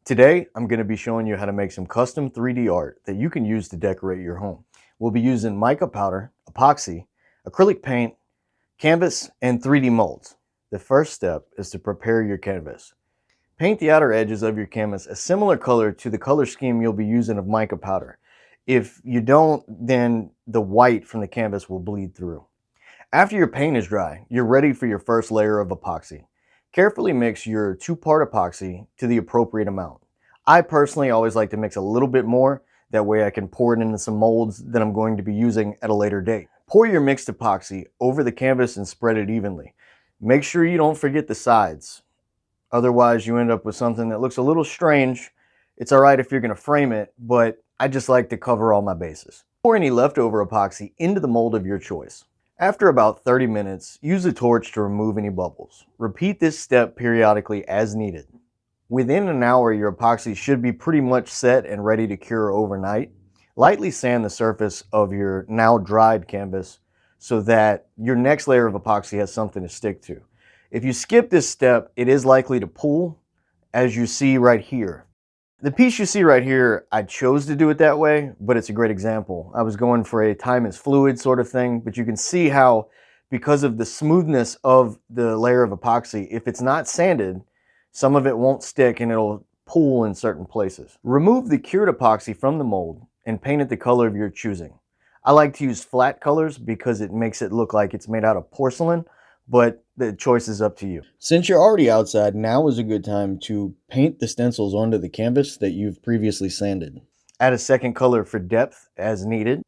Today, I'm going to be showing you how to make some custom 3D art that you can use to decorate your home. We'll be using mica powder, epoxy, acrylic paint, canvas, and 3D molds. The first step is to prepare your canvas. Paint the outer edges of your canvas a similar color to the color scheme you'll be using of mica powder. If you don't, then the white from the canvas will bleed through. After your paint is dry, you're ready for your first layer of epoxy. Carefully mix your 2-part epoxy to the appropriate amount. I personally always like to mix a little bit more, that way I can pour it into some molds that I'm going to be using at a later date. Pour your mixed epoxy over the canvas and spread it evenly. Make sure you don't forget the sides. Otherwise you end up with something that looks a little strange. It's alright if you're going to frame it, but I just like to cover all my bases. Pour any leftover epoxy into the mold of your choice. After about 30 minutes, use a torch to remove any bubbles. Repeat this step periodically as needed. Within an hour, your epoxy should be pretty much set and ready to cure overnight. Lightly sand the surface of your now dried canvas so that your next layer of epoxy has something to stick to. If you skip this step, it is likely to pool, as you see right here. The piece you see right here, I chose to do it that way, but it's a great example. I was going for a time is fluid sort of thing, but you can see how, because of the smoothness of the layer of epoxy, if it's not sanded, some of it won't stick and it'll pool in certain places. Remove the cured epoxy from the mold and paint it the color of your choosing. I like to use flat colors because it makes it look like it's made out of porcelain, but the choice is up to you. Since you're already outside, now is a good time to paint the stencils onto the canvas that you've previously sanded. Add a second color for depth as needed.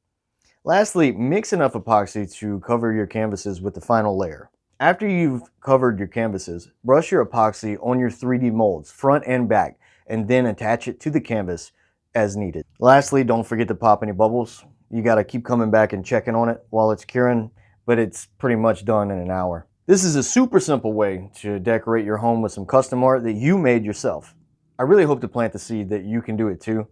Lastly, mix enough epoxy to cover your canvases with the final layer. After you've covered your canvases, brush your epoxy on your 3D molds, front and back, and then attach it to the canvas as needed. Lastly, don't forget to pop any bubbles. You gotta keep coming back and checking on it while it's curing, but it's pretty much done in an hour. This is a super simple way to decorate your home with some custom art that you made yourself. I really hope to plant the seed that you can do it too.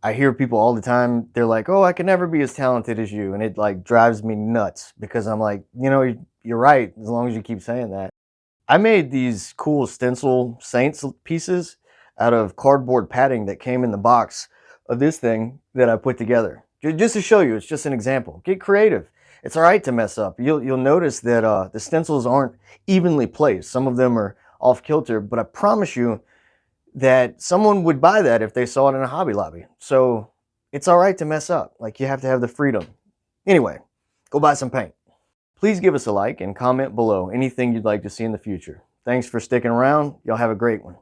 I hear people all the time, they're like, oh, I can never be as talented as you. And it like drives me nuts because I'm like, you know, you're right, as long as you keep saying that. I made these cool stencil saints pieces out of cardboard padding that came in the box of this thing that I put together. Just to show you, it's just an example. Get creative. It's all right to mess up. You'll notice that the stencils aren't evenly placed. Some of them are off kilter, but I promise you that someone would buy that if they saw it in a Hobby Lobby. So it's all right to mess up. Like, you have to have the freedom. Anyway, go buy some paint. Please give us a like and comment below anything you'd like to see in the future. Thanks for sticking around. Y'all have a great one.